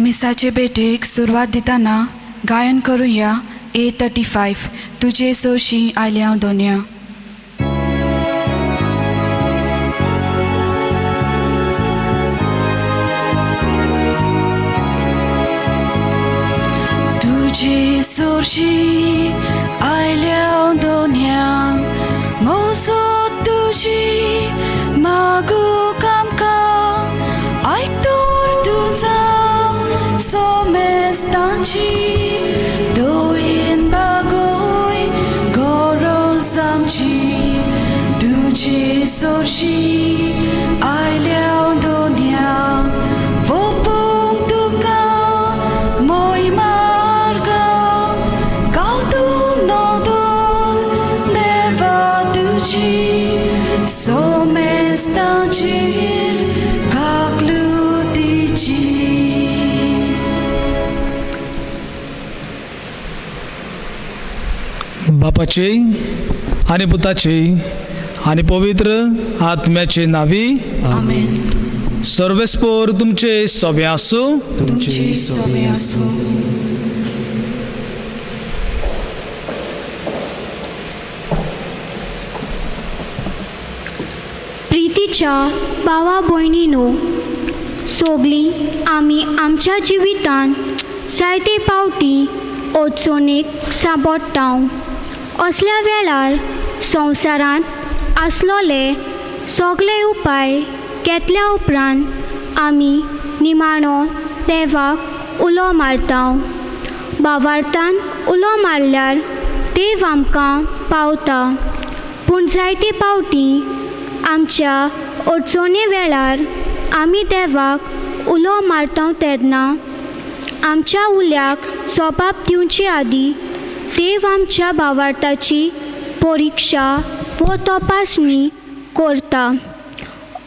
मिसाचे बेटेक सुरवात दिताना गायन करूया A35 तुझे सोशी आयल्या दोन्या. तुझे सोशी आयल्या दोन्या मोसो तुझी मागू कामका आयतोर तुझा सोमेस्तांची दोन बागोय गरज आमची. तुझे सोशी आयल्या दोन्या वोपूंक तुका मोय मार्ग घालतूंक नोदोन देवा तुजी सोमेस्तांचेर काकलुतीची. बापाचे आणि पुताचे आणि पवित्र आत्म्याचे नावी आमेन. सर्वेस्पोर तुमचे सोबे आसू. तुमचे सोबे आसूं. प्रितीच्या भावा भयणींनो, सोगली आमी आमच्या जिवितान जायते पावटी अडचणीक सांपडटाव. असल्या वेळार संवसारांत आसलोले सगळे उपाय घेतल्या उपरांत आमी निमाणो देवाक उलो मारताव. भावार्थान उलो मारल्यार देव आमकां पावता. पूण जायते पावटी आमच्या अडचणी वेळार आमी देवाक उलो मारता तेन्ना आमच्या उल्याक जबाब दिवचे आदी देव आमच्या भावार्थाची परिक्षा व तपासणी करता.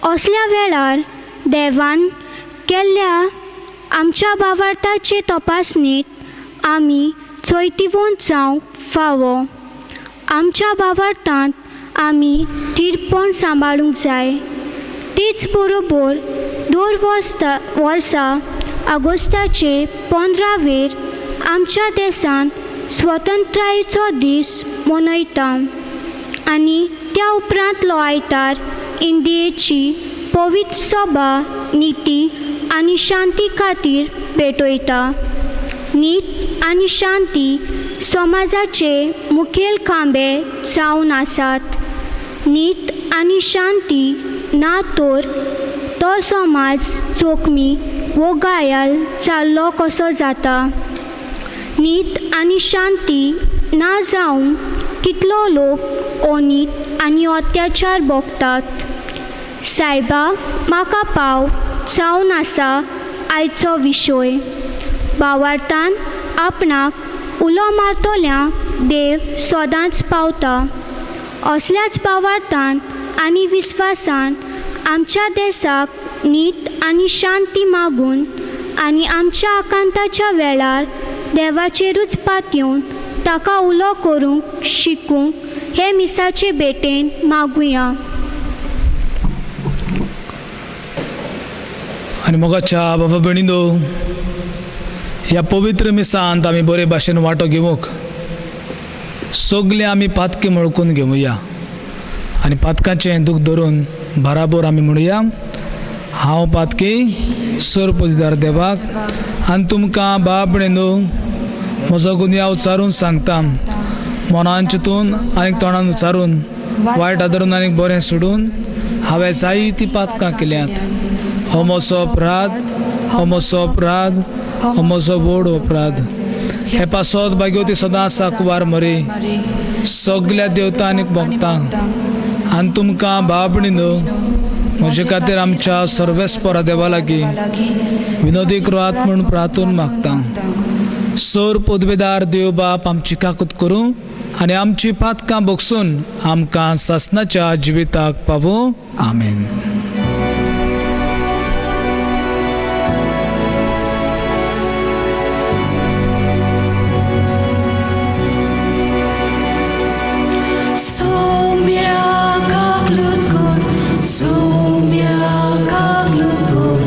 असल्या वेळार देवान केल्ल्या आमच्या भावार्थाचे तपासणीत आमी चैतिवंत जावंक फावो. आमच्या भावार्थांत आमी थीरपण सांबाळूंक जाय. तेच बरोबर दर वर्सा ऑगस्टाचे 15 आमच्या देशांत स्वतंत्रतायेचो दीस मनयता आनी त्या उपरांतलो आयतार इंडियेची पवित्र सभा नीती आनी शांती खातीर भेटयता. नीत आनी शांती समाजाचे मुखेल खांबे जावन आसात. नीत आनी शांती ना तर तो समाज जोखमी वो घायाल जाल्लो कसो जाता. नीत आनी शांती ना जावन कितलो लोक अनीत आनी अत्याचार भोगतात. सायबा म्हाका पाव जावन आसा आयचो विशय. भावार्थान आपणाक उलो मारतल्यांक देव सदांच पावता. असल्याच भावार्थान आनी विस्वासान आमच्या देशाक नीत आनी शांती मागून आनी आमच्या आकांताच्या वेळार देवाचेरूच पातयेवन ताका उलो करूंक शिकूंक हे मिसाचे भेटेन मागुया. आणि मोगाच्या बाबा भयणींनो, ह्या पवित्र मिसांत आमी बरे भाशेन वांटो घेवंक सगळे आमी पातकी मळकून घेवया. आनी पातकाचें दूख धरून बराबर आमी म्हणुया, हांव पातकी सरपदीदार देवाक आनी तुमकां बाब भयणींनो म्हजो गुन्यांव उचारून सांगता. मनान चिंतून आनीक तोंडान उचारून वायट आदरून आनीक बरें सोडून हांवें जायतीं पातकां केल्यांत. हो म्हजो अपराध, हो म्हजो अपराध, हो म्हजो व्हड अपराध. हे पासत भाग्यवती सदां साकवार मरे सगल्या देवतां आनीक भक्तांक आनी तुमकां बाब भयणींनो म्हजे खातीर आमच्या सर्वेस्परा देवा लागीं विनोदी करात म्हूण प्रार्थून मागता. सर पदवेदार देव बाप आमची काकूत करूं आनी आमची पातकां भोगसून आमकां सासणाच्या जिविताक पावूं. आमेन. Soumya Kaglutkur, Soumya Kaglutkur.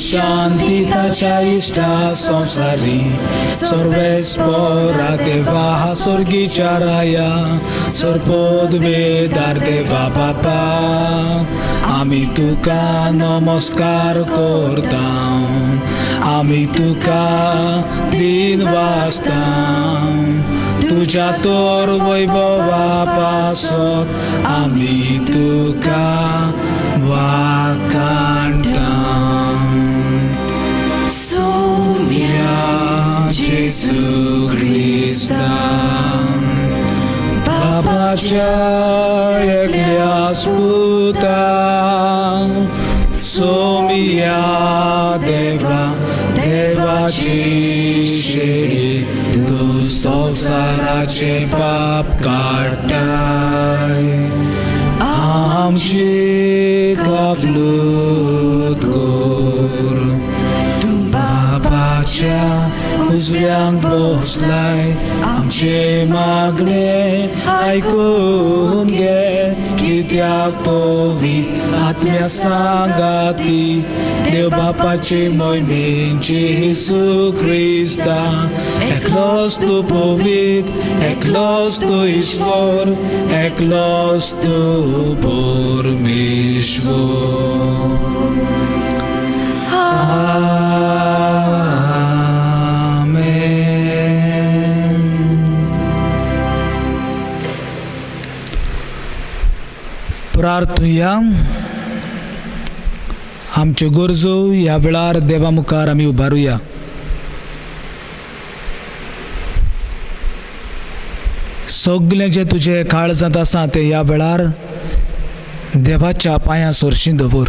शांती ताच्या इष्टा संसारी सर्वेस्परा देवा हा स्वर्गीच्या राया सर्पोद वेदार देवा बापा आमी तुका नमस्कार करता आमी तुका दिन वाजता तुझ्या तोर वैभवा पासत आमी तुका वाकांता सोम्या जेसू ख्रिस्ता बाबाच्या एकल्या सुता सोम्या देवाची शेळी तू संसाराचे पाप काढताय आमची कापलूत कर तू बाबाच्या उजव्यांक बसलाय आमचे मागणे ऐकून घे कित्याक पवित्र आत्म्या सांगाती देव बापाचे मोहिमेन जेसू ख्रिस्ता एकलोच तू पवित्र एकलोच तू ईश्वर एकलोच तू परमेश्वर प्रार्थुया आमच्यो गरजो ह्या वेळार देवा मुखार आमी उबारुया सगळें जे तुजे काळजांत आसा ते ह्या वेळार देवाच्या पांयां सरशीं दवर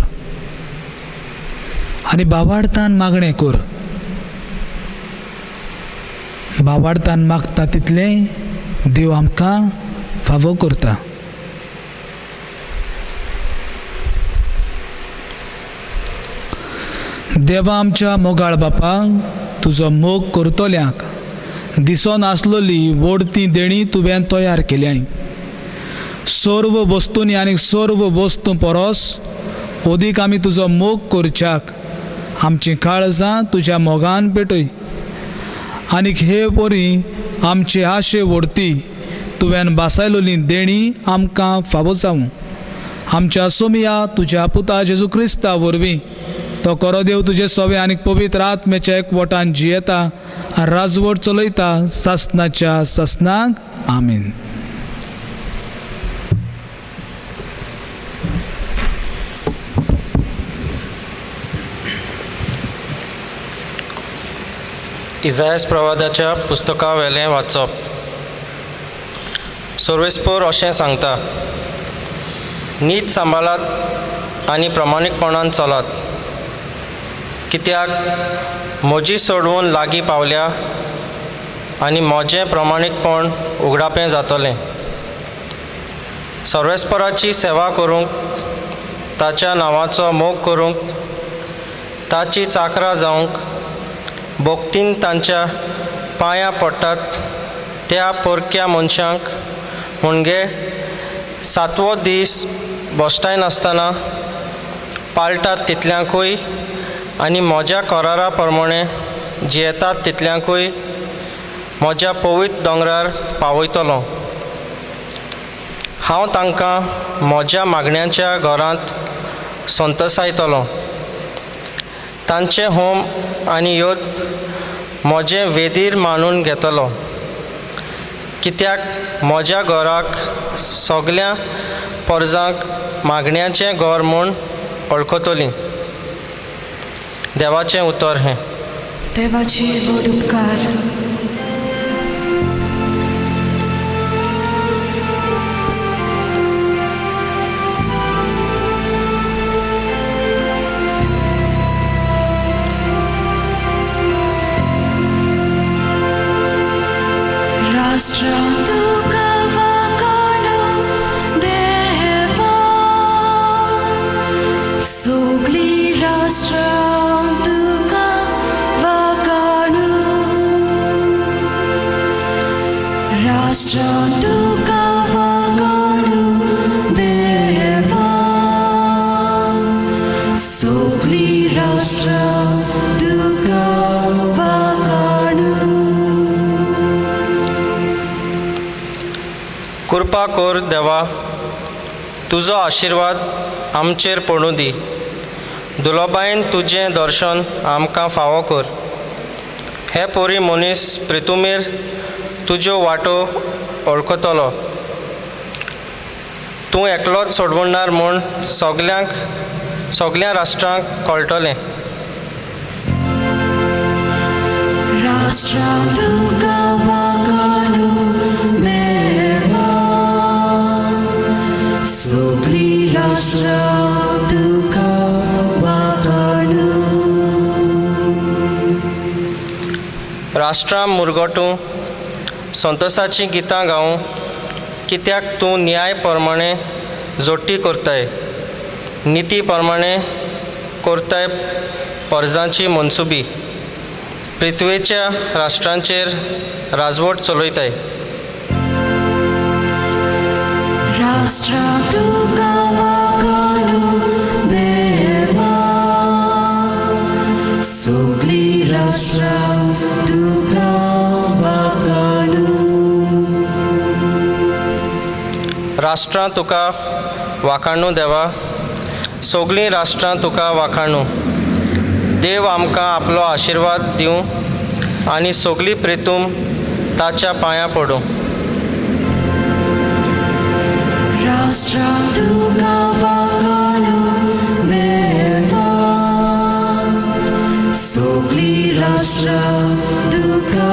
आनी भावार्थान मागणें कर भावार्थान मागता तितलें देव आमकां फावो करता देवा आमच्या मोगाळ बापा तुजो मोग करतल्यांक दिसोन आसलोली वडती देणी तुवें तयार केल्याय सर्व वस्तूंनी आनी सर्व वस्तू परस ओदीक आमी तुजो मोग करच्याक आमची काळजां तुज्या मोगान पेटय आनीक हे परी आमचे आशे वडती तुवें बासायलोली देणी आमकां फावो जावं आमच्या सोमिया तुज्या पुता जेजू क्रिस्ता वरवीं तो करो देव तुजे सोवे आनी पवित्र आत्म्याच्या एकवटान जियेता राजवट चलयता सासनाच्या सासनाक आमीन. इजायास प्रवादाच्या पुस्तका वेलें वाचप. सर्वेस्पर अशें सांगता, नीत सांबाळात आनी प्रामाणीकपणान चलात, कित्याक म्हजी सोडवून लागीं पावल्या आनी म्हजें प्रामाणीकपण उगडापें जातलें. सर्वेस्पराची सेवा करूंक, ताच्या नांवाचो मोग करूंक, ताची चाकरां जावंक, भोगतीन तांच्या पांयां पडटात त्या पोरक्या मनशांक म्हणजे सातवो दीस बसताय नासतना पाळटात तितल्यांकूय आनी म्हज्या करारा प्रमाणे जियेतात तितल्यांकूय म्हज्या पवित्र दोंगरार पावयतलो. हांव तांकां म्हज्या मागण्यांच्या घरांत संतसायतलो. तांचे होम आनी योद म्हजें वेदीर मानून घेतलो, कित्याक म्हज्या घराक सगळ्या परजांक मागण्यांचें घर म्हूण वळखतलीं. देवाचें उतर हें. देवाची व्हड उपकार. राष्ट्रां तुका वाखाणो देवा, सगळीं राष्ट्रां तुका वाखाणो. राष्ट्रां तुका वाखाणो देवा, सगळीं राष्ट्रां कृपा कर देवा, तुजो आशिर्वाद आमचेर पडूं दी. दुलोबायन तुजें दर्शन आमकां फावो कर. हे पोरी मनीस प्रितुमेर तुज्यो वाटो वळखतलो. तूं एकलोच सोडवणार म्हूण सगळ्या राष्ट्रांक कळटलें. राष्ट्रा तुका वाखाणू देवा, सगळी राष्ट्रा तुका वाखाणू. राष्ट्रां मुरगोटूं संतोशाचीं गितां गावूं, कित्याक तूं न्याय प्रमाणे जोडटी करताय, निती प्रमाणे करताय परजांची मनसुबी. पृथ्वेच्या राष्ट्रांचेर राजवट चलयताय. राष्ट्रा तुका वाखाणू देवा, सगळी राष्ट्रा तुका वाखाणू. राष्ट्रां तुका वाखाणू देवा, सगळीं राष्ट्रां तुका वाखाणू. देव आमकां आपलो आशिर्वाद दिवं आनी सगळी प्रितूम ताच्या पांयां पडूं. राष्ट्रा तुका वाखाणू देवा, सगळी राष्ट्रा तुका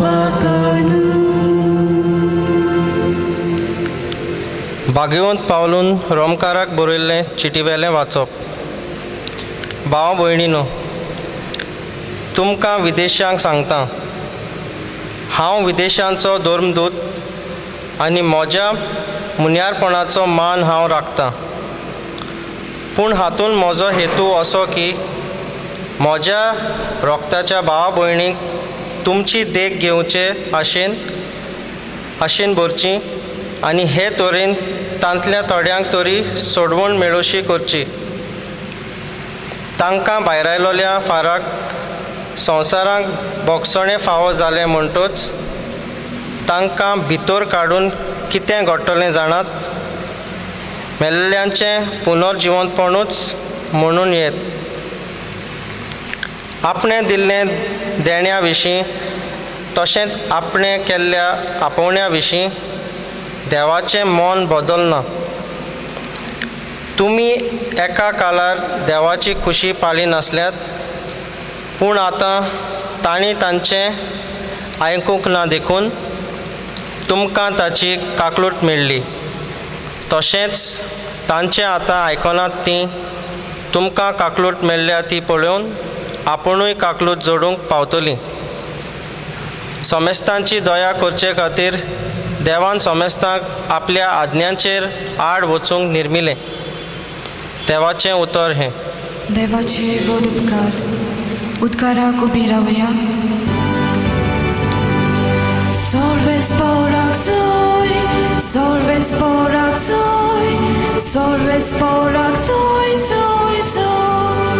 वाखाणू. भाग्यवंत पावलून रोमकाराक बरयल्लें चिटीवेलें वाचप. भाव भयणीनो, तुमकां विदेशांक सांगता, हांव विदेशांचो धर्मदूत आनी म्हज्या मुन्यारपणाचो मान हांव राखतां. पूण हातूंत म्हजो हेतू असो की म्हज्या रोगताच्या भावा भयणीक तुमची देख घेवचे आशेन भरची आनी हे तरेन तांतल्या थोड्यांक तरी सोडवण मेळोशी करची. तांकां भायरायलोल्या फाराक संवसारांक बोगसणें फावो जालें म्हणटच तांकां भितर काडून कितें घडटलें जाणात. मेल्ल्यांचें पुनर्जिवंतपणूच म्हणून येत. आपणें दिल्लें देण्या विशीं तशेंच आपणें केल्ल्या आपोवण्या विशीं देवाचें मन बदलना. तुमी एका काळार देवाची खुशी पाळी नासल्यात, पूण आतां तांणी तांचें आयकूंक ना देखून तुमकां ताची काकलूट मेळ्ळी. तशेंच तांचें आतां आयकनात तीं तुमकां काकलूट मेळ्ळ्या ती पळोवन आपुणूय काकलूट जोडूंक पावतलीं. सोमेस्तांची दया करचे खातीर देवान सोमेस्तांक आपल्या आज्ञांचेर आड वचूंक निर्मिलें. देवाचें उतर हें. देवाचे गोड उद्गाराक उबी रावया. Sorvesporak soy, sorvesporak soy, sorvesporak soy, soy, soy.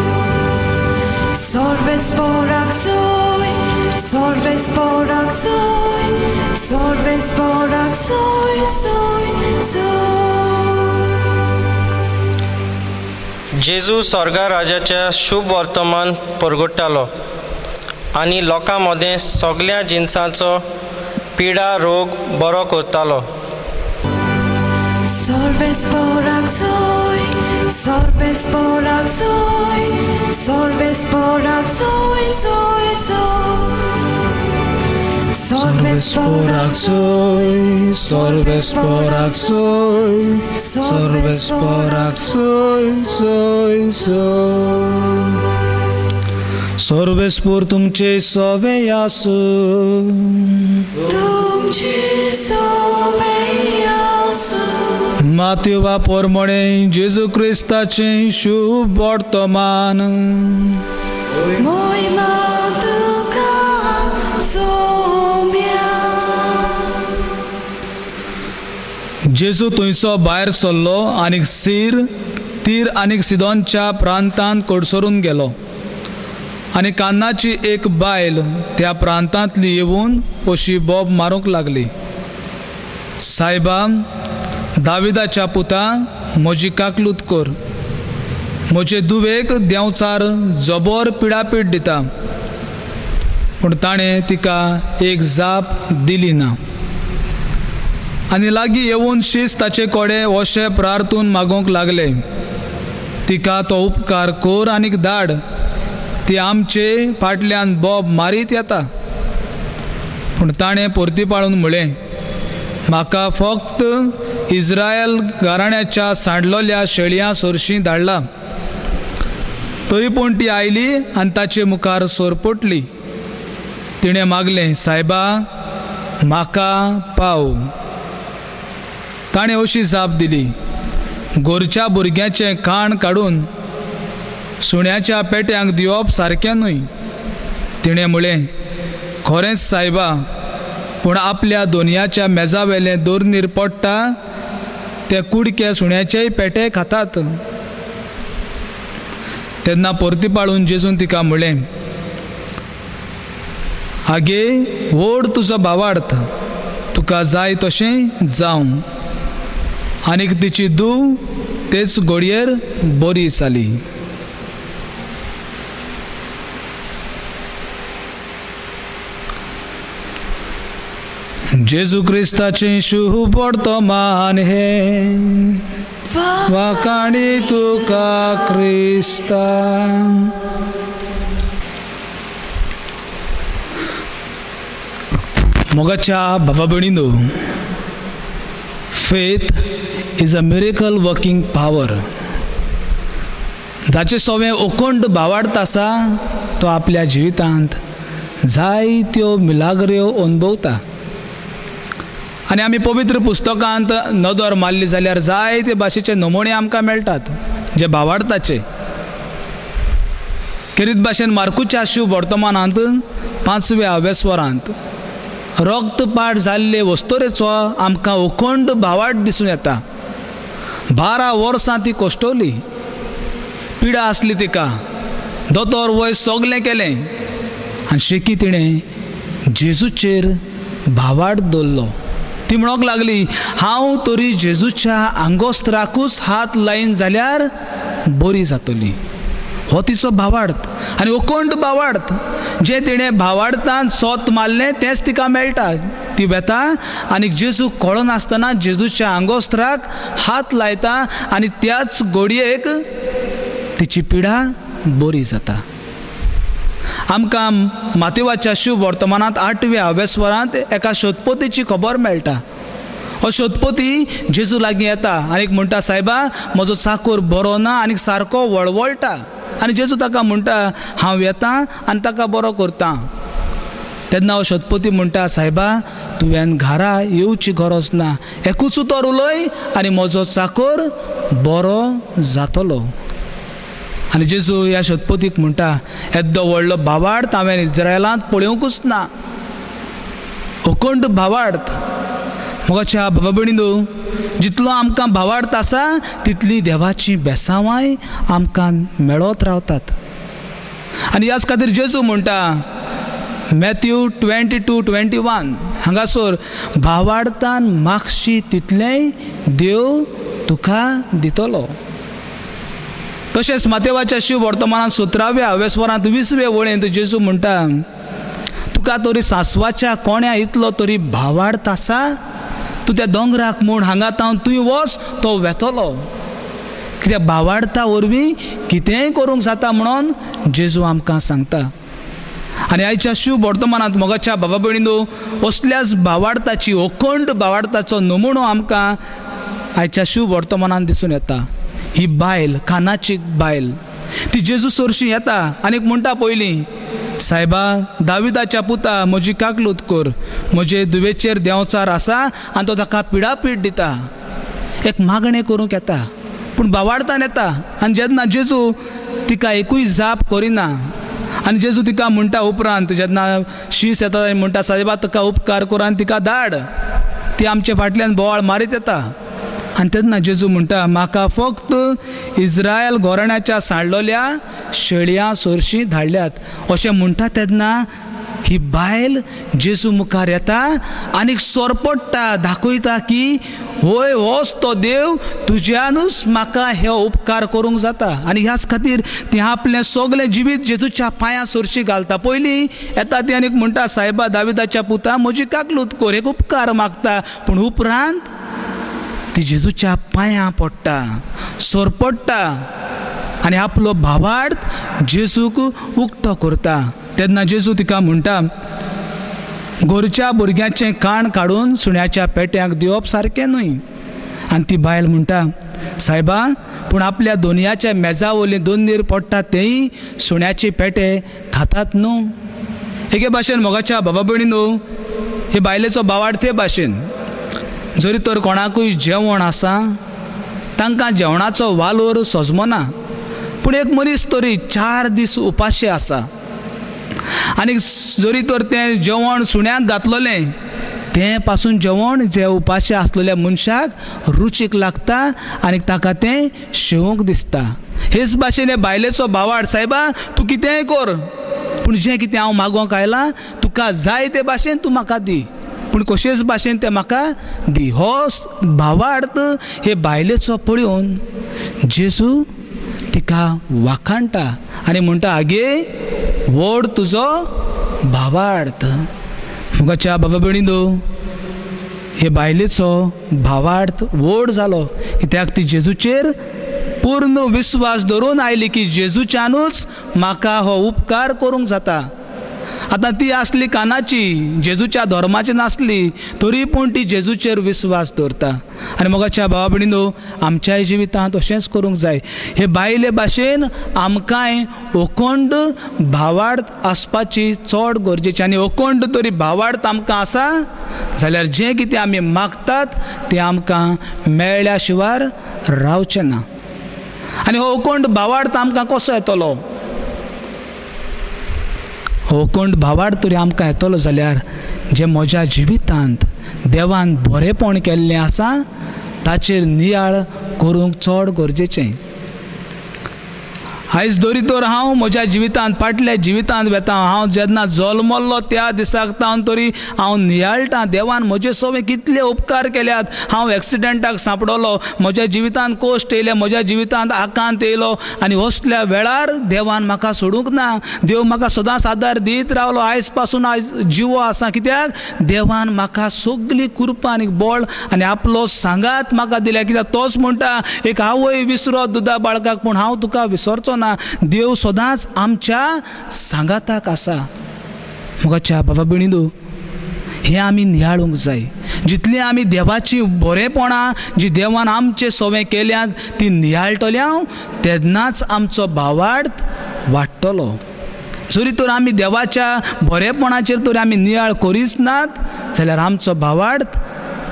Sorvesporak soy, sorvesporak soy, sorvesporak soy, soy, soy. जेजू स्वर्गा राजाच्या शुभ वर्तमान परगट्टालो आनी लोकां मदें सगळ्या जिन्सांचो पिडा रोग बरो करतालो. Sorvesporak soy, sorvesporak soy, sorvesporak soy, soy, soy. Sorvesporak soy, sorvesporak soy, sorvesporak soy, soy, soy. Sorvespor तुमचे सवे आसू. तुमची सवय आसूं. माथ्योवा पोरमणे जेजू क्रिस्ताचें शुभ वर्तमान. मोहिमा तुका सोम्या. जेजू थंयसो भायर सरलो आनीक तीर आनीक सिदोनच्या प्रांतांत कडसरून गेलो. आनी कान्नाची एक बायल त्या प्रांतांतली येवन अशी बोब मारूंक लागली. सायबा, दाविदाच्या पुता म्हजी काकलूत कर. म्हजे दुवेक देंवचार जबर पिडापीड दिता. पूण ताणें तिका एक जाप दिली ना. आनी लागीं येवन शीस ताचे कोडे अशें प्रार्थून मागूंक लागले, तिका तो उपकार कर आनीक धाड. ती आमचे फाटल्यान बोब मारीत येता. पूण ताणें परतीपाळून म्हळें, म्हाका फक्त इस्रायल घराण्याच्या सांडलोल्या शेळयां सोरशीं धाडला. तरी पूण ती आयली आनी ताचे मुखार सोरपटली. तिणें मागलें, सायबा, म्हाका पाव. ताणें अशी जाप दिली, गोरच्या भुरग्याचें खाण काडून सुण्याच्या पेट्यांक दिवप सारकें न्हय. तिणें म्हळें, खरेंच सायबा, पूण आपल्या दोनयाच्या मेजावेलें दोरनीर पडटा ते कुडके सुण्याचेय पेटे खातात. तेन्ना परतीपाळून जेजून तिका म्हळें, आगे व्हड तुजो भावार्थ, तुका जाय तशें जावं. आनीक तिची धूव तेच घडयेर बरी जाली. जेजू क्रिस्ताचें शुभ वर्तमान हे वाकाणी तुका क्रिस्ता. मोगाच्या भावा भयणींनो, faith is a miracle working power. जाचे सवें अखंड भावार्थ आसा तो आपल्या जिवितांत जायत्यो मिलाग्र्यो अनुभवता. आनी आमी पवित्र पुस्तकांत नदर मारली जाल्यार जायते भाशेचे नमुणे आमकां मेळटात जे भावार्थाचे. खेरीत भाशेन मार्कूच्या शुभ वर्तमानांत 5व्या वेस्वरांत रक्तपात जाल्ले वस्तोरेचो आमकां अखंड भावार्थ दिसून येता. 12 वर्सां ती कोश्टवली, पिडा आसली तिका, दोतोर वय सगलें केलें, आनी शेकी तिणें जेजूचेर भावार्थ दवरलो. ती म्हणोंक लागली, हांव तरी जेजूच्या आंगोस्त्राकूच हात लायन जाल्यार बरी जातली. हो तिचो भावार्थ आनी अखंड भावार्थ. जे तिणें भावार्थांत सोत मारलें तेंच तिका मेळटा. ती वेता आनी जेजू कळो नासतना जेजूच्या आंगोस्त्राक हात लायता आनी त्याच घडयेक तिची पिडा बरी जाता. आमकां मातेवाच्या शुभ वर्तमानांत 8व्या वेस्वरांत एका शोधपोतीची खबर मेळटा. हो शोधपोती जेजू लागीं येता आनीक म्हणटा, सायबा, म्हजो चाकर बरो ना आनीक सारको वळवळटा. आनी जेजू ताका म्हणटा, हांव येतां आनी ताका बरो करतां. तेन्ना हो शोधपोती म्हणटा, सायबा, तुवें घरा येवची गरज ना, एकूच उतर उलय आनी म्हजो चाकर बरो जातलो. आनी जेजू ह्या शोधपोतीक म्हणटा, येदो व्हडलो भावार्थ हांवें इस्रायलांत पळोवंकूच ना. अखंड भावार्थ. मोगाच्या भावा भयणींनो, जितलो आमकां भावार्थ आसा तितली देवाची बेसांवाय आमकां मेळत रावतात. आनी ह्याच खातीर जेजू म्हणटा मॅथ्यू 22:21 हांगासर, भावार्थान मागशी तितलेंय देव तुका दितलो. तशेंच मातेवाच्या शिव वर्तमानांत 17व्या वेस्वरांत 20व्या वळेंत जेजू म्हणटा, तुका तरी सांसवाच्या कोण्या इतलो तरी भावार्थ आसा, तूं त्या दोंगराक म्हूण हांगा तावन तुवें वच, तो वेतलो. कित्याक भावार्था वरवीं कितेंय करूंक जाता म्हणून जेजू आमकां सांगता. आनी आयच्या शुभ वर्तमानांत मोगाच्या भावा भयणींनो, असल्याच भावार्थाची अखंड भावार्थाचो नमुनो आमकां आयच्या शुभ वर्तमानांत दिसून येता. ही बायल, कानाची बायल, ती जेजू सोरशी येता आनीक म्हणटा पयलीं, सायबा, दाविदाच्या पुता, म्हजी काकलूत कर. म्हजे दुवेचेर देंवचार आसा आनी तो ताका पिडापीड दिता. एक मागणें करूंक येता पूण भावार्थान येता. आनी जेन्ना जेजू तिका एकूय जाप करिना आनी जेजू तिका म्हणटा उपरांत, जेन्ना शीस येता आनी म्हणटा, सायबा, ताका उपकार कर आनी तिका धाड, ती आमचे फाटल्यान बोवाळ मारीत येता. आनी तेन्ना जेजू म्हणटा, म्हाका फक्त इस्रायल घराण्याच्या सांडलोल्या शेळयां सोरशीं धाडल्यात. अशें म्हणटा तेन्ना ही बायल जेजू मुखार येता आनी सोरपडटा, दाखयता की होय होच तो देव, तुज्यानूच म्हाका हे उपकार करूंक जाता. आनी ह्याच खातीर ती आपलें सगळें जिवीत जेजूच्या पांयां सरशी घालता. पयलीं येता ती आनीक म्हणटा, सायबा दाविदाच्या पुता म्हजी काकलूत कर, एक उपकार मागता. पूण उपरांत ती जेजूच्या पांयां पडटा, सोरपडटा आनी आपलो भावार्थ जेजूक उक्तो करता. तेन्ना जेजू तिका म्हणटा, गोरच्या भुरग्याचें काण काडून सुण्याच्या पेट्यांक दिवप सारकें न्हय. आनी ती बायल म्हणटा, सायबा पूण आपल्या दोनयाच्या मेजा वयली दोनीर पडटात तेय सुण्याचे पेटे खातात न्हू. एके भाशेन मोगाच्या बाबा भयणीनो, हे बायलेचो भावार्थ हे भाशेन जरी तर कोणाकूय जेवण आसा, तांकां जेवणाचो वालोर सजमना. पूण एक मनीस तरी 4 दीस उपाशी आसा आनी जरी तर तें जेवण सुण्याक घातलेलें, तें पासून जेवण जे उपाशी आसलेल्या मनशाक रुचीक लागता आनी ताका तें शेवूंक दिसता. हेच भाशेन हे बायलेचो भावार्थ, सायबा तूं कितेंय कर, पूण जें कितें हांव मागोंक आयलां तुका जाय ते भाशेन तूं म्हाका दी, पूण कशेच भाशेन तें म्हाका दी. हो भावार्थ हे बायलेचो पळोवन जेजू तिका वाखाणटा आनी म्हणटा, आगे व्हड तुजो भावार्थ. मुगाच्या बाबा भयणीनो, हे बायलेचो भावार्थ व्हड जालो कित्याक ती जेजूचेर पूर्ण विश्वास धरून आयली की जेजूच्यानूच म्हाका हो उपकार करूंक जाता. आतां ती आसली कानाची, जेजूच्या धर्माची नासली, तरी पूण ती जेजूचेर विश्वास दवरता. आनी मोगाच्या भावा भयणीनो, आमच्याय जिवितांत अशेंच करूंक जाय. हे बायले भाशेन आमकांय अखंड भावार्थ आसपाची चड गरजेची. आनी अखंड तरी भावार्थ आमकां आसा जाल्यार जें कितें आमी मागतात तें आमकां मेळ्ळ्या शिवाय रावचें ना. आनी हो अखंड भावार्थ आमकां कसो येतलो? अखंड भावार्थ तरी आमकां येतलो जाल्यार जे म्हज्या जिवितांत देवान बरेंपण केल्लें आसा ताचेर नियाळ करूंक चड गरजेचें. आयज धरी तर हांव म्हज्या जिवितांत फाटल्या जिवितांत वेता, हांव जेन्ना जल्मल्लो त्या दिसाक तावन तरी हांव नियाळटां देवान म्हजे सगळे कितले उपकार केल्यात. हांव एक्सिडेंटाक सांपडलो, म्हज्या जिवितांत कश्ट येयले, म्हज्या जिवितांत आकांत येयलो आनी असल्या वेळार देवान म्हाका सोडूंक ना. देव म्हाका सदांच आदार दीत रावलो. आयज पासून आयज जिवो आसा कित्याक देवान म्हाका सगळी कृपा आनी बळ आनी आपलो सांगात म्हाका दिल्या. कित्याक तोच म्हणटा, एक आवय विसरो दुदा बाळकाक पूण हांव तुका विसरचो ना. देव सदांच आमच्या सांगाताक आसा. मुगाच्या बाबा भयणीनो, हे आमी नियाळूंक जाय. जितली आमी देवाची बरेपणां जी देवान आमचे सवय केल्यात ती नियाळटल्या तेन्नाच आमचो भावार्थ वाडटलो. जरी तर आमी देवाच्या बरेपणाचेर तर आमी नियाळ करीच नात जाल्यार आमचो भावार्थ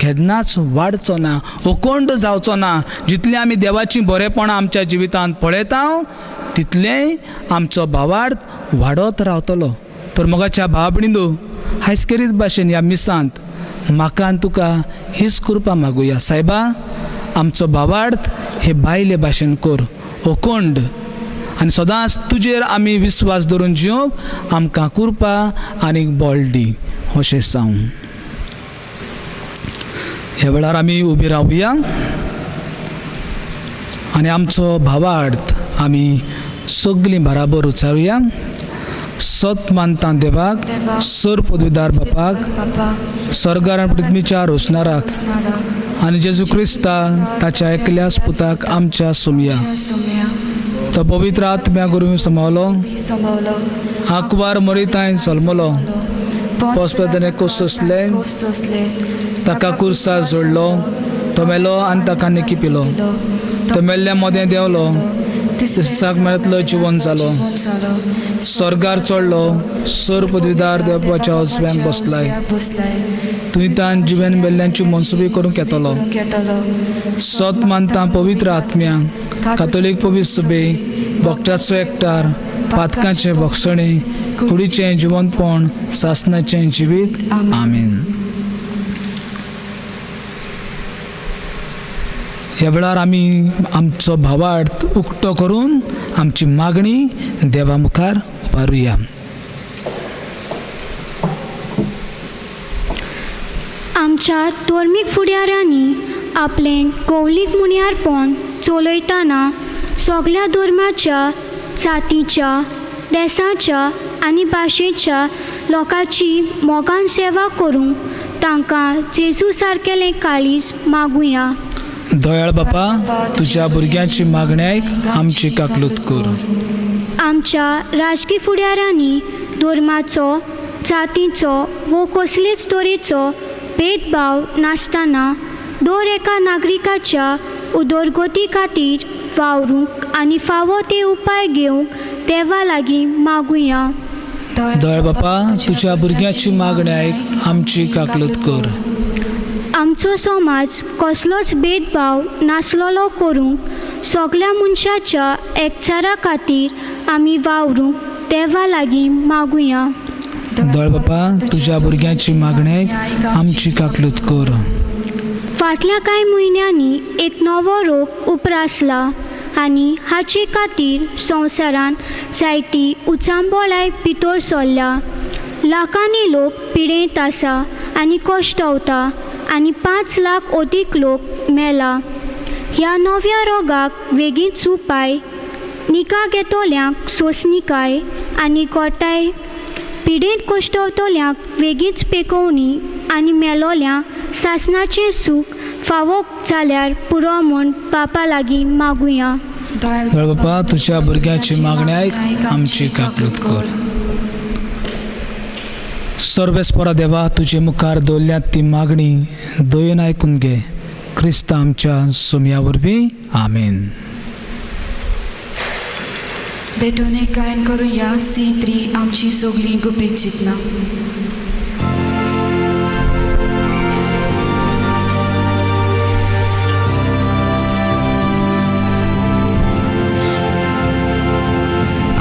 केन्नाच वाडचो ना, अखंड जावचो ना. जितली आमी देवाची बरेपणां आमच्या जिवितांत पळयता तितलें आमचो भावार्थ वाडत रावतलो. तर मोगाच्या भावा भयणीनो, आयज करीत भाशेन ह्या मिसांत म्हाका आनी तुका हीच कृपा मागुया. सायबा आमचो भावार्थ हे बायले भाशेन कर, अखंड आनी सदांच तुजेर आमी विश्वास धरून जिवंक आमकां कृपा आनी बळ दी. अशें सांग. ह्या वेळार आमी उबी रावया आनी आमचो भावार्थ आमी सगळीं बराबर उचारुया. सत मानता देवाक, सर पदवीदार बापाक, स्वर्गार आनी पृथ्वीच्या रोसणाराक आनी जेजू क्रिस्ता ताच्या एकल्याच पुताक आमच्या सुमया. तो पवित्र आत्म्या गुरू समावलो, आंकवार मरिताय जल्मलो, पोसपदाने कुसले, ताका कुर्सा जोडलो, तो मेलो आनी ताका निकी पिलो, तो मेल्ल्या मोदें देंवलो, तिसाक मेळतलो जिवन जालो, स्वर्गार चडलो, सर पदवीदार देवाच्या उजव्यान बसलाय, तुय तान जिवेन मेल्ल्यांची मनसुबी करूंक येतलो. सत मानता पवित्र आत्म्या, कातोलीक पवित्र सभे, भक्ताचो एकठार, पातकांचे भक्षणे, कुडीचें जिवंतपण, सासणाचें जिवीत. आमीन. ह्या वेळार आमी आमचो भावार्थ उक्तो करून आमची मागणी देवा मुखार उबारुया. आमच्या धर्मीक फुडाऱ्यांनी आपलें कौलीक मुनियारपण चलयतना सगळ्या धर्माच्या जातीच्या देशाच्या आनी भाशेच्या लोकांची मोगान सेवा करूंक तांकां जेजू सारकेलें काळीज मागुया. दयाळ बापा, तुज्या भुरग्यांची मागणी आयक, आमची काकलूत कर. आमच्या राजकीय फुडाऱ्यांनी धर्माचो जातीचो वो कसलेच तरेचो भेदभाव नासतना दर एका नागरिकाच्या उदरगती खातीर वावरूंक आनी फावो ते उपाय घेवंक देवा लागीं मागुया. दयाळ बापा, तुज्या भुरग्यांची मागणी आयक, आमची काकलूत कर. आमचो समाज कसलोच भेदभाव नासलोलो करूंक सगळ्या मनशाच्या एकचारा खातीर आमी वावरूंक देवा लागीं मागुया. दयाळ बापा, तुज्या भुरग्यांची मागणी आयक, आमची काकलूत कर. फाटल्या कांय म्हयन्यांनी एक नवो रोग उप्रासला आनी हाचे खातीर संवसारान जायती उचांबोळाय भितर सरल्या. लाखांनी लोक पिडेंत आसा आनी कश्टवता आनी 5 लाख अदीक लोक मेला. ह्या नव्या रोगाक वेगीच उपाय, निका घेतोल्यांक सोंसणिकाय आनी गोठाय, पिडेंत कश्टवतल्यांक वेगीच पेकोवणी आनी मेलोल्यांक सासणाचें सूख फावो जाल्यार पुरो म्हूण बापा लागीं मागुया. दयाळ बापा, तुज्या भुरग्यांची मागणी आयक, आमची काकलूत कर. सर्वेस्परा देवा, तुजे मुखार दवरल्यात ती मागणी दयेन आयकून घे. क्रिस्त आमच्या सुमया वरवीं. आमेन. भेटून एक गायन करूया. C3 आमची सगळीं गुपीत चिंतना.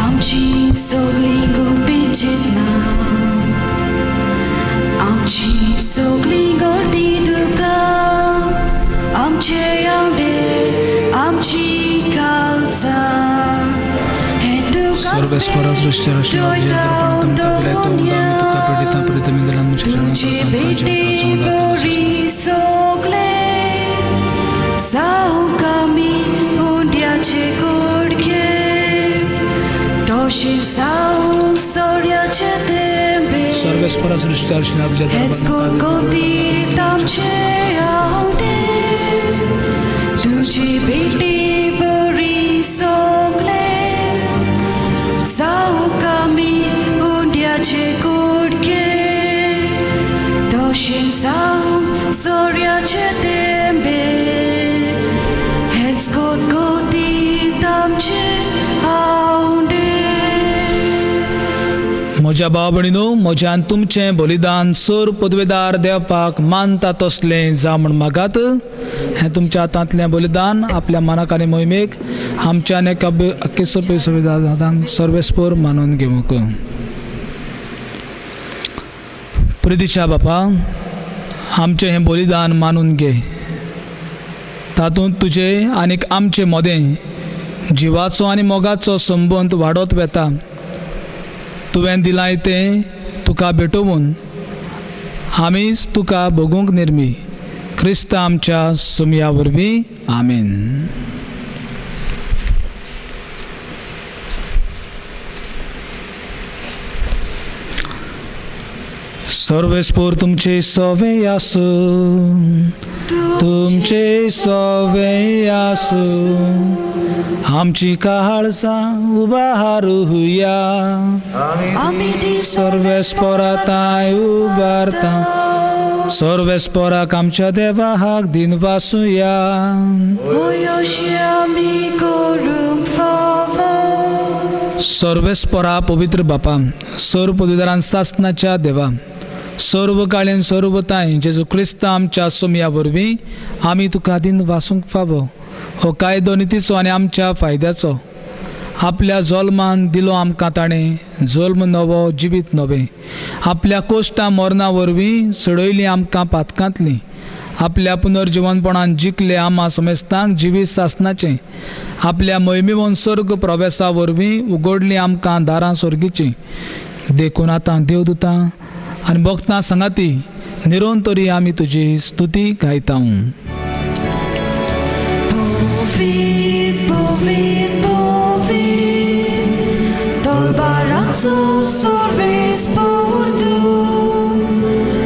आमची सगळीं गुपीत चिंतना, आमची सगळीं गर्दी दुका, आमचे आवडे आमची काळजा, सर्वेस्परा सृष्टी रचना तुझे बेटे बरी सगळे जाऊ कमी उंड्याचे गोडके, तोशी जाऊ सोर्याचे तेंबे, सर्वेस्परा सृष्टी रचना हेच गोगोतीत आमचे आवडे, तुझे बेटे बरी सगळे जाऊ कमी उंड्याचे गोडके, तोशी जाऊ सोर्याचे तेंबे, हेच गोगोतीत आमचे आवडे. म्हज्या भाव भयणीनो, म्हज्यान तुमचें बलिदान सर पदवेदार देवपाक मानता तसलें जा म्हूण मागात. हें तुमच्या हातांतलें बलिदान आपल्या मनाक आनी मोहिमेक आमच्यान एका सर्वेस्पर मानून घेवंक. प्रितीच्या बापा, आमचें हें बलिदान मानून घे. तातूंत तुजें आनीक आमचें मोदें जिवाचो आनी मोगाचो संबंद वाडत वेता. तुवें दिलां तें तुका भेटोवन आमीच तुका भोगूंक निर्मी. क्रिस्त आमच्या सुमया वरवीं. आमेन. सर्वेस्पर तुमचे सवे आसू, तुमचे सवे आसू, आमची काळजां उबारूया. आमी ती सर्वेस्पराताय उबारता, सर्वेस्पराक आमच्या देवाक दिन वासुया. अशी आमी करूंक फावो. सर्वेस्परा पवित्र बापा, सर्व पदवीदारां सासणाच्या देवा, सर्व काळेन सर्वताय जेजू क्रिस्त आमच्या सुमया वरवीं आमी तुका दिन वासूंक फावो. हो कायदो नितीचो आनी आमच्या फायद्याचो. आपल्या जल्मान दिलो आमकां ताणें जल्म नवो जिवीत नवें. आपल्या कोश्टां मरणा वरवीं सडयलीं आमकां पातकांतलीं. आपल्या पुनर्जिवनपणान जिखले आमा समेस्तांक जिवीत सासणाचें. आपल्या मोहिमेवन स्वर्ग प्रवेशा वरवीं उगडलीं आमकां दारां स्वर्गीचीं. देखून आतां देवदूतां आनी भक्तां सांगाती निरंतरी आमी तुजी स्तुती गायता. Povid, povid, povid, tolbaranzo sorbes portu,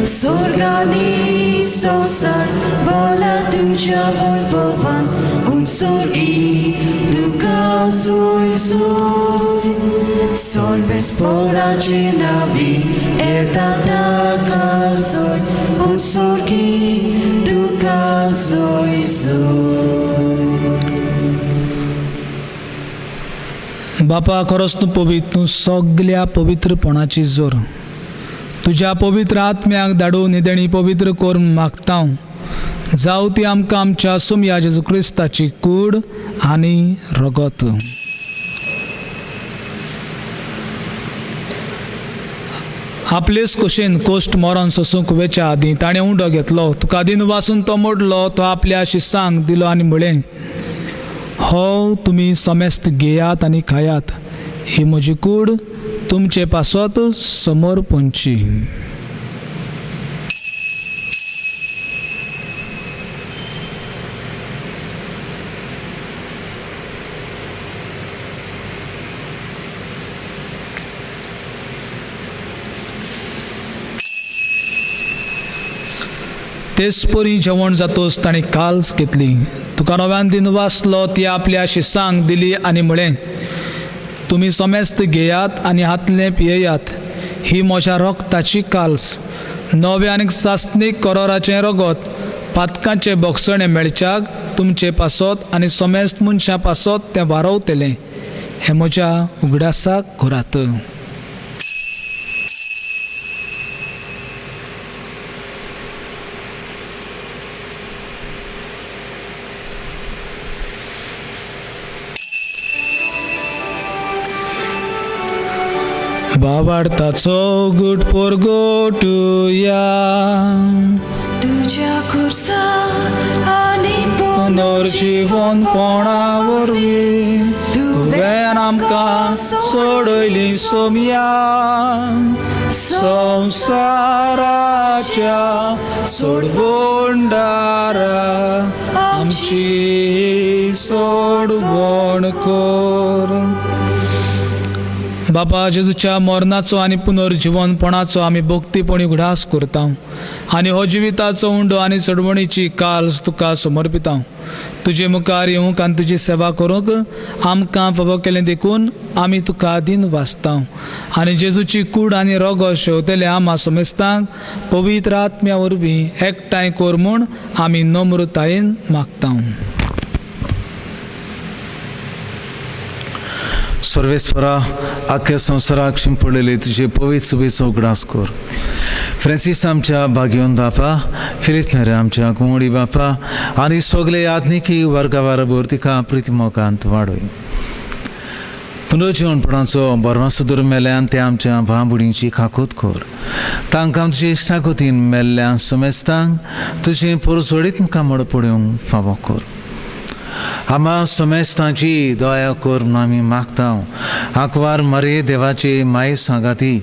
sorgani sosar, bola tuja voivovan, un sorgi, duca soi soi, sorbes porace navi, etataca soi, un sorgi, duca soi soi. बापा, खरोच तूं पवित्र, तूं सगळ्या पवित्रपणाची जोर तुज्या पवित्र आत्म्याक धाडून निदेणी पवित्र करून मागता. जावं ती आमकां आमच्या सुमया जेजू क्रिस्ताची कूड आनी रगत. आपलेच कुशीन कोश्ट मरण सोसूंक वेच्या आदीं ताणें उंडो घेतलो, तुका आदीन वासून तो मोडलो, तो आपल्या शिसांक दिलो आनी म्हळें, हो तुमी समेस्त घेयात आनी खायात, ही म्हजी कूड तुमचे पासत समोर पोंची. तेच परी जेवण जातोच ताणें काल्स घेतली, तुका नव्यान दिन वाचलो, ती आपल्या शिसांक दिली आनी म्हळें, तुमी समेस्त घेयात आनी हातले पियेयात, ही म्हज्या रगताची काल्स, नवे आनी सासणीक कराराचें रगत, पातकांचे बोगसणे मेळच्याक तुमचे पासत आनी समेस्त मनशां पासत तें वारवतलें, हें म्हज्या उगडासाक घरात. बाबार्ताचो गुट पोरगोटुया, तुझ्या खुर्सा आनी पुनर्जीवन पोणा वरवीं तुवें आमकां सोडयली सोमया, संवसाराच्या सोडवणदारा आमची सोडवण कर. बापा, जेजूच्या मरणाचो आनी पुनर्जीवनपणाचो आमी भक्तीपणी उगडास करता आनी हो जिविताचो उंडो आनी चडवणीची काल्स तुका समर्पिता. तुजे मुखार येवंक आनी तुजी सेवा करूंक आमकां फावो केलें देखून आमी तुका दिन वाचता आनी जेजूची कूड आनी रगत शेवतले आमा समेस्तांक पवित्र आत्म्या वरवीं एकठांय कर म्हूण आमी नम्रतायेन मागता. सर्वेस्परा, आख्या संवसाराक शिंपडलेले तुजे पवित्र सुबेचो उगडास कर. फ्रांसीस आमच्या भाग्यवन बापा, फिलीप नेरे आमच्या कुंवडी बापा आनी सगळे आत्मिकी वर्गा बरोबर तिका प्रितीमोगांत वाडय. पुनर्जीवनपणाचो बरवासो दर मेल्यान ते आमच्या भांबुडींची खाकोत कर. तांकां तुजे इश्टागतीन मेल्ल्यान समेस्तांक तुजें परसोडीत मुखार मड पडूंक फावो कर. आमा समेस्तांची दया कर म्हूण आमी मागता. आंकवार मरे देवाचे माये सांगाती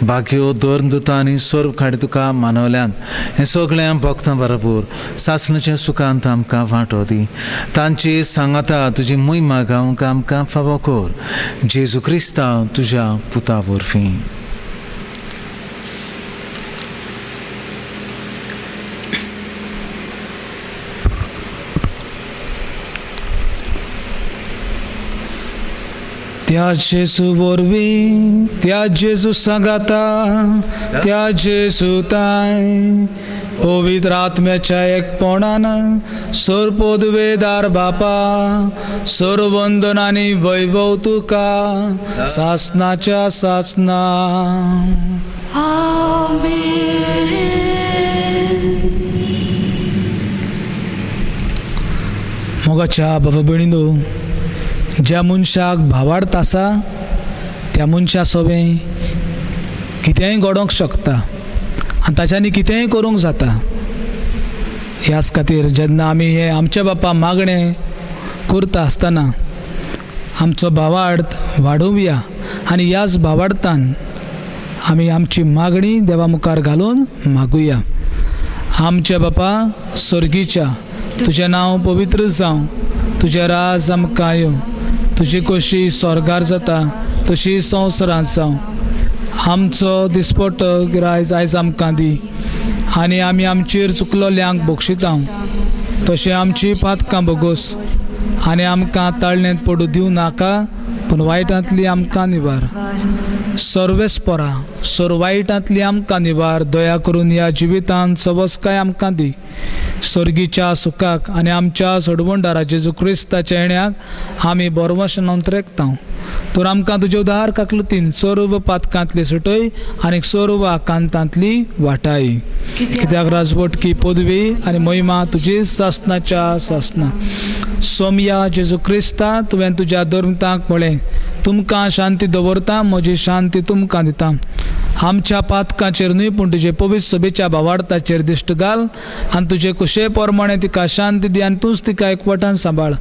भाग्यो दोरदुतां आनी सर्व खाडी तुका मानवल्यान हें सगळ्या भक्तां बरोबर सासणाच्या सुखांत आमकां वांटो दी. तांची सांगाता तुजी महिमा गावंक आमकां फावो कर. जेजू क्रिस्ता तुज्या पुता वरवीं. त्या जेजू वरवीं, त्या जेजू सांगाता, त्या जेजू ताय पवित्र आत्म्याच्या एकपणान सर्वपदवेदार बापा, सर्व वंदन आनी वैभव तुका सासणाच्या सासना. मोगाच्या बाबा भयणीनो, ज्या मनशाक भावार्थ आसा त्या मनशा सवें कितेंय घडोवंक शकता आनी ताच्यांनी कितेंय करूंक जाता. ह्याच खातीर जेन्ना आमी हे आमच्या बापा मागणें करता आसतना आमचो भावार्थ वाडोवया आनी ह्याच भावार्थान आमी आमची मागणी देवा मुखार घालून मागुया. आमच्या बापा स्वर्गीच्या, तुझें नांव पवित्र जावं, तुजें राज आमकां येवं, तुजी कशी स्वर्गार जाता तशी संवसारांत जावं. आमचो दिसपट्टो गिरायज आयज आमकां दी, आनी आमी आमचेर चुकलोल्यांक बक्षिता, तशें आमची पातकां बोगोस, आनी आमकां ताळणेंत पडू दिवं नाका, पूण वायटांतली आमकां निवार. सर्वेस्परा सर वायटांतली आमकां निवार, दया करून ह्या जिवितांत सवस्काय आमकां दी. स्वर्गीच्या सुखाक आनी आमच्या सोडवणदारा जेजू क्रिस्ताच्या येण्याक आमी बरोवशें नंतरेकता. तर आमकां तुजे उदार काकलुतीन सर्व पातकांतली सुटय आनी सर्व आकांतांतली वाटाय. कित्याक राजवट की पदवी आनी महिमा तुजी सासनाच्या सासना. सोमया जेजू क्रिस्ता, तुवें तुज्या धर्मतांक म्हळें, तुमकां शांती दवरता, म्हजी शांती तुमकां दिता. आमच्या पातकांचेर न्हय पूण तुजे पवित्र सभेच्या भावार्थाचेर दिश्ट घाल, आनी तुजे कुशे प्रमाणे तिका शांती दी, आनी तूंच तिका एकवटान सांबाळ,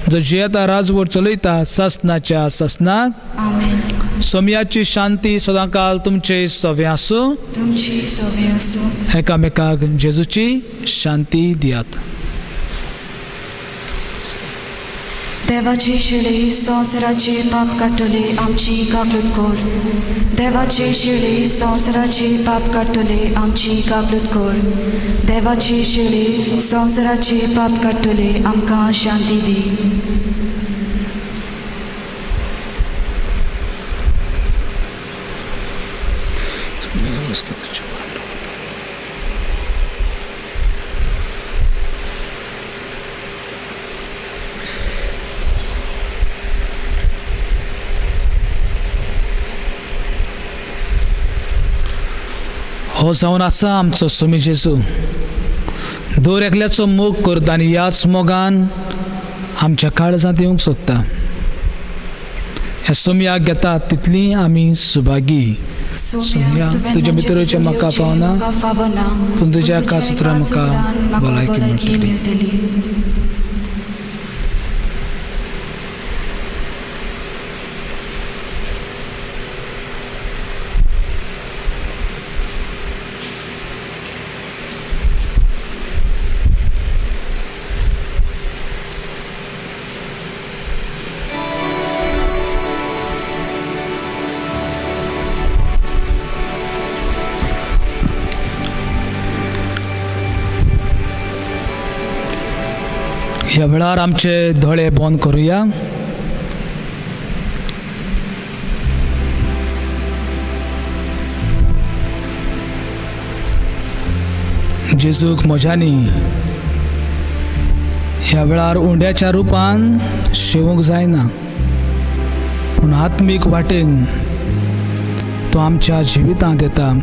जो जियेता राजवट चलयता सासनाच्या सासनाक. आमेन. सोमयाची शांती सदांकाल तुमचे सवे आसूं. तुमची सवय असो. एकामेकाक जेजूची शांती दियात. देवाचे शिळे संवसाराचे पाप काडटले आमची काकूट कोर. देवाचे शिळे संवसाराचे पाप काडटले आमची काकूट कोर. देवाचे शिळे संवसाराचे पाप काडटले आमकां शांती दी. हो जावन आसा आमचो स्वामी जेजू. दर एकल्याचो मोग करता आनी ह्याच मोगान आमच्या काळजांत येवंक सोदता. ह्या सोमयाक घेतात तितली आमी सुभागी. सोमया तुज्या भितर म्हाका पावना, पूण तुज्या काळजांतल्यान म्हाका भलायकी मेळटली. ह्या वेळार आमचे दोळे बंद करुया. जेजूक म्हज्यानी ह्या वेळार उंड्याच्या रुपान शेवूंक जायना, पूण आत्मीक वाटेन तो आमच्या जिवितांत येता,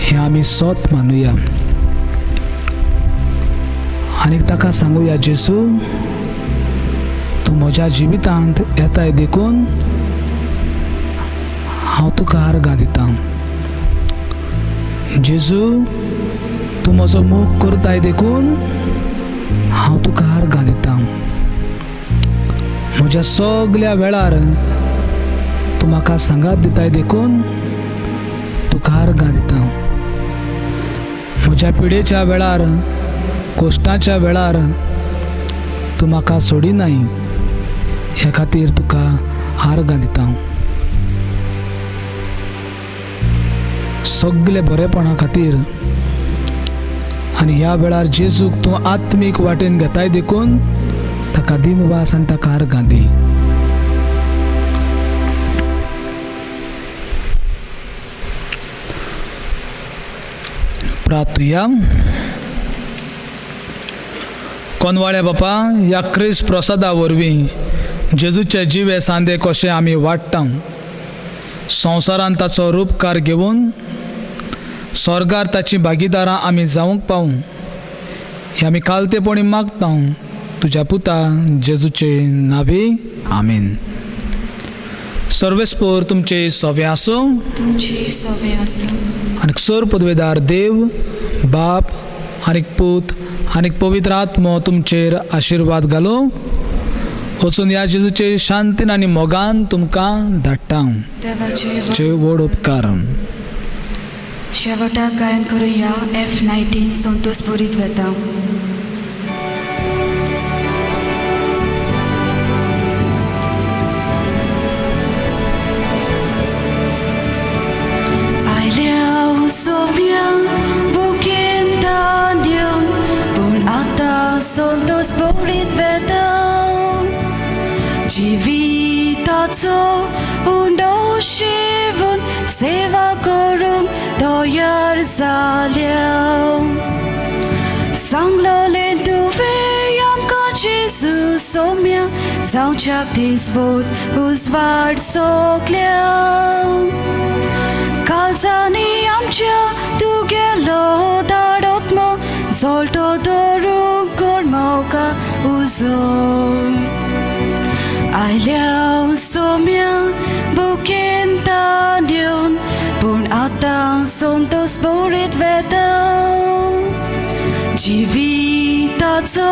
हें आमी सोत मानुया. आनी ताका सांगुया, जेजू तूं म्हज्या जिवितांत येताय देखून हांव तुका आर्गां दिता. जेजू तूं म्हजो मोग करताय देखून हांव तुका आर्गां दिता. म्हज्या सगल्या वेळार तूं म्हाका सांगात दिताय देखून तुका आर्गां दिता. म्हज्या पिडेच्या वेळार, कोश्टाच्या वेळार तूं म्हाका सोडिनाय, हे खातीर तुका आर्गां दिता. सगळे बरेपणा खातीर आनी ह्या वेळार जेजूक तूं आत्मीक वाटेन घेताय देखून ताका दिनवास आनी ताका आर्गां दी. प्रार्थुया. कोनवाळे बापा, ह्या क्रिस्त प्रसादा वरवीं जेजूचे जिवे सांदे कशे आमी वाडटा, संवसारांत ताचो रूपकार घेवन स्वर्गार ताची भागीदारां आमी जावंक पावूं, हे आमी कालतेपणी मागता तुज्या पुता जेजूचे नांवे. आमीन. सर्वेस्पर तुमचे सवे आसूं. तुमची सवय असो. आनी सर पदवेदार देव, बाप आनीक पूत आनीक पवित्र आत्मो तुमचेर आशिर्वाद घालो. वचून ह्या जेजूचे शांतीन आनी मोगान तुमकां धाडटा. देवाचे व्हड उपकार. शेवटाक गायन करूया F19 संतोष पुरीत वेता. Ailea Sophia bukin Daniel pun ata Santosh पुरीत वेता. Jivitaco undo shivun seva korung doyar zaliau. Sanglo lentu veyam ka Jesus somya zauchak disvod uzvard sokliau. Kalzani amcha tugelo darotmo zolto dorung kormoka uzor. Ailea somia bukin Daniel pun ata Santosh पुरीत वेता. Jivitaco